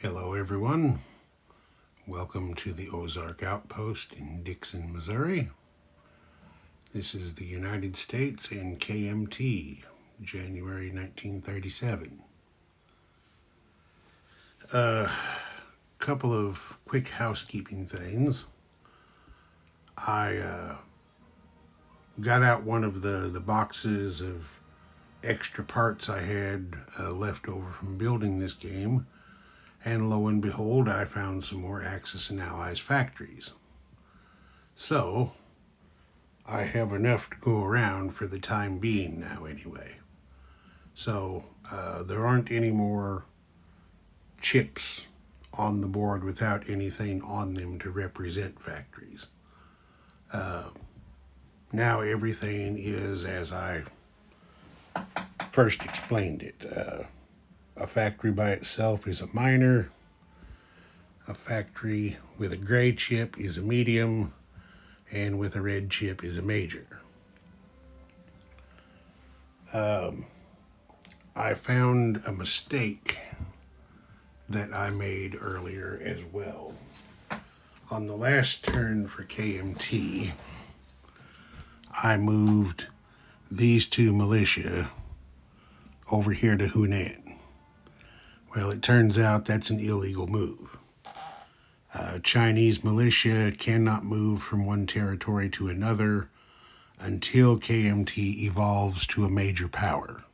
Hello everyone, welcome to the Ozark Outpost in Dixon, Missouri. This is the United States and Kmt, January 1937. Couple of quick housekeeping things. I got out one of the boxes of extra parts I had left over from building this game, and lo and behold, I found some more Axis and Allies factories. So, I have enough to go around for the time being now anyway. So, there aren't any more chips on the board without anything on them to represent factories. Now everything is as I first explained it. A factory by itself is a minor. A factory with a gray chip is a medium. And with a red chip is a major. I found a mistake that I made earlier as well. On the last turn for KMT, I moved these two militia over here to Hunan. Well, it turns out that's an illegal move. Chinese militia cannot move from one territory to another until KMT evolves to a major power.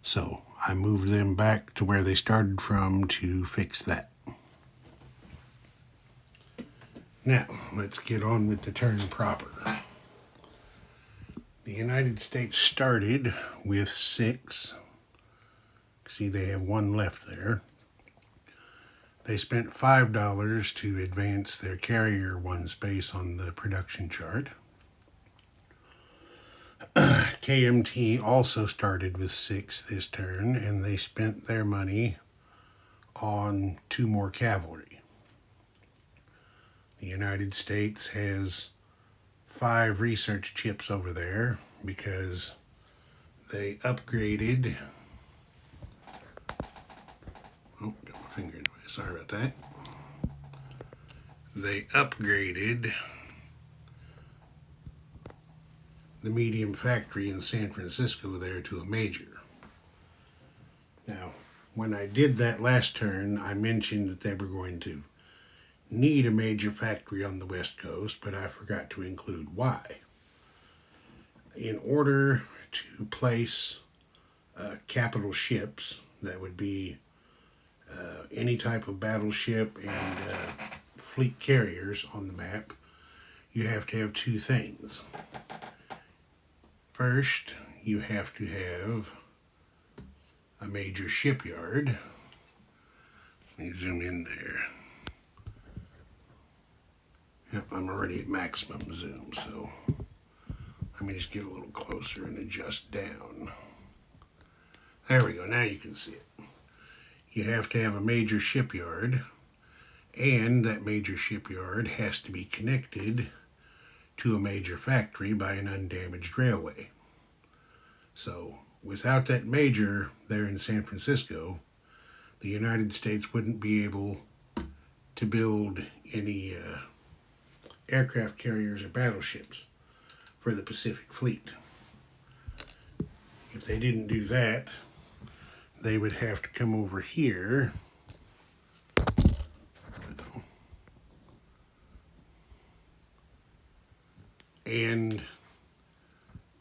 So I moved them back to where they started from to fix that. Now, let's get on with the turn proper. The United States started with 6. See, they have 1 left there. They spent $5 to advance their carrier 1 space on the production chart. KMT also started with 6 this turn, and they spent their money on 2 more cavalry. The United States has 5 research chips over there because they upgraded. Oh, got my finger in the way. Sorry about that. They upgraded the medium factory in San Francisco there to a major. Now, when I did that last turn, I mentioned that they were going to need a major factory on the West Coast, but I forgot to include why. In order to place capital ships, that would be any type of battleship and fleet carriers on the map, you have to have 2 things. First, you have to have a major shipyard. Let me zoom in there. Yep, I'm already at maximum zoom, so let me just get a little closer and adjust down. There we go, now you can see it. You have to have a major shipyard, and that major shipyard has to be connected to a major factory by an undamaged railway. So, without that major there in San Francisco, the United States wouldn't be able to build any aircraft carriers or battleships for the Pacific Fleet. If they didn't do that, they would have to come over here and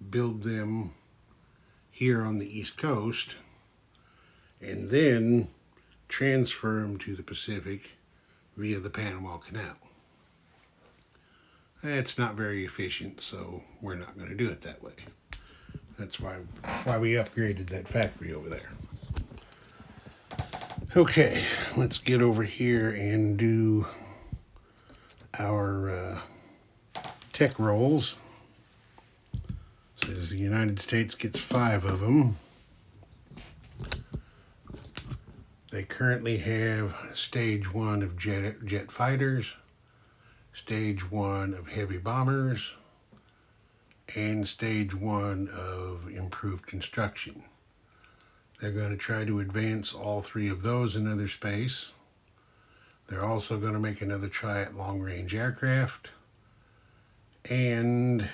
build them here on the East Coast and then transfer them to the Pacific via the Panama Canal. It's not very efficient, so we're not going to do it that way. That's why we upgraded that factory over there. Okay, let's get over here and do our tech rolls. Says the United States gets 5 of them. They currently have stage 1 of jet fighters, stage 1 of heavy bombers, and stage 1 of improved construction. They're going to try to advance all 3 of those another space They're also going to make another try at long-range aircraft. And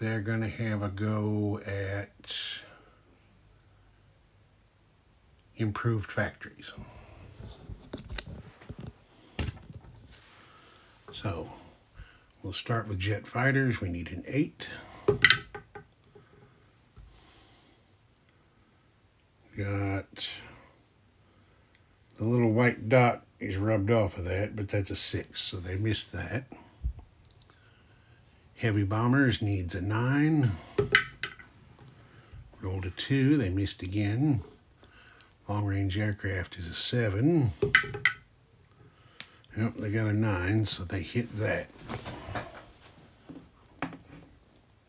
they're going to have a go at improved factories. So we'll start with jet fighters. We need an 8. Got the little white dot is rubbed off of that, but that's a 6, so they missed that. Heavy bombers needs a 9. Rolled a 2, they missed again. Long-range aircraft is a 7. Yep, they got a 9, so they hit that.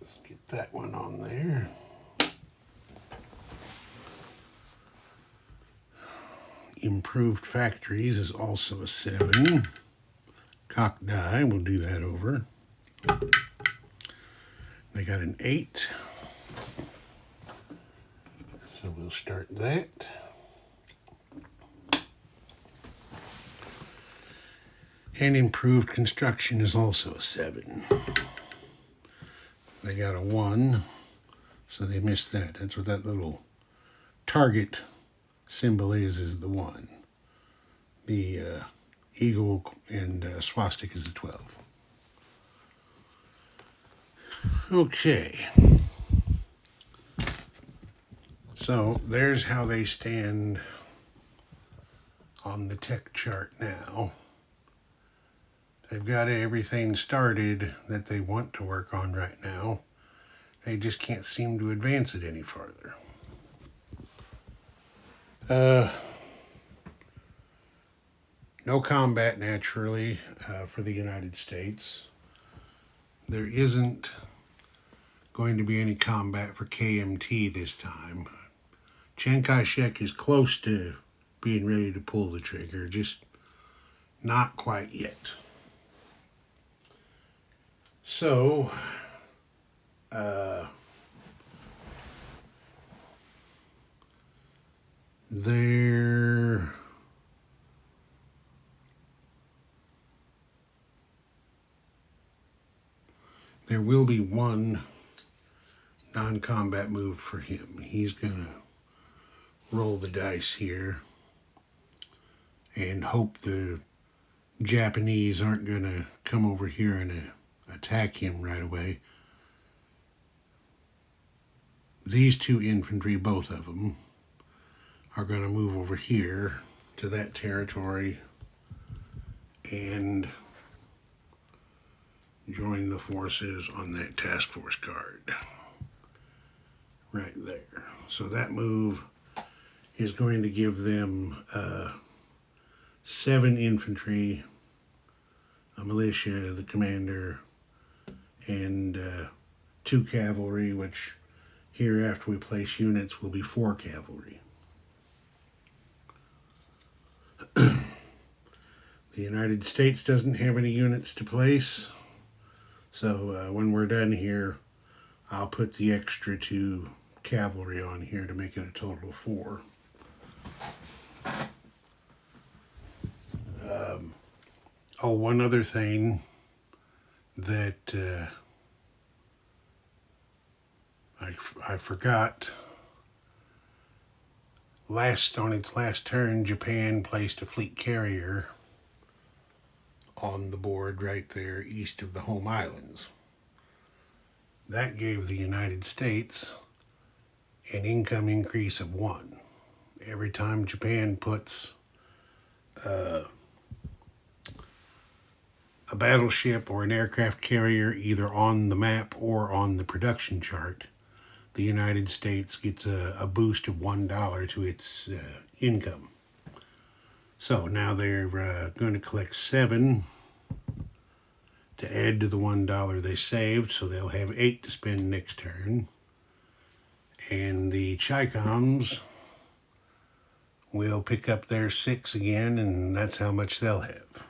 Let's get that one on there. Improved factories is also a 7. Cock die, we'll do that over. They got an 8. So we'll start that. And improved construction is also a 7. They got a 1, so they missed that. That's what that little target symbol is the 1. The eagle and swastika is a 12. Okay. So there's how they stand on the tech chart now. They've got everything started that they want to work on right now. They just can't seem to advance it any farther. No combat, naturally, for the United States. There isn't going to be any combat for KMT this time. Chiang Kai-shek is close to being ready to pull the trigger, just not quite yet. So, there will be one non-combat move for him. He's gonna roll the dice here and hope the Japanese aren't gonna come over here and attack him right away. These 2 infantry, both of them, are going to move over here to that territory and join the forces on that task force card right there. So that move is going to give them 7 infantry, a militia, the commander, and 2 cavalry, which here after we place units will be 4 cavalry. The United States doesn't have any units to place, so when we're done here, I'll put the extra 2 cavalry on here to make it a total of 4. One other thing that I forgot. On its last turn, Japan placed a fleet carrier on the board right there east of the home islands. That gave the United States an income increase of 1. Every time Japan puts a battleship or an aircraft carrier either on the map or on the production chart, the United States gets a boost of $1 to its income. So now they're going to collect 7 to add to the $1 they saved, so they'll have 8 to spend next turn. And the Chi-Coms will pick up their 6 again, and that's how much they'll have.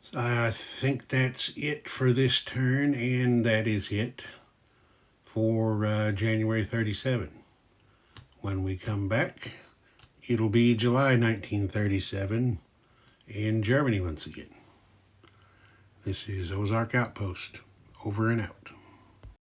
So I think that's it for this turn, and that is it for January 37. When we come back, It'll be July 1937 in Germany once again. This is Ozark Outpost, over and out.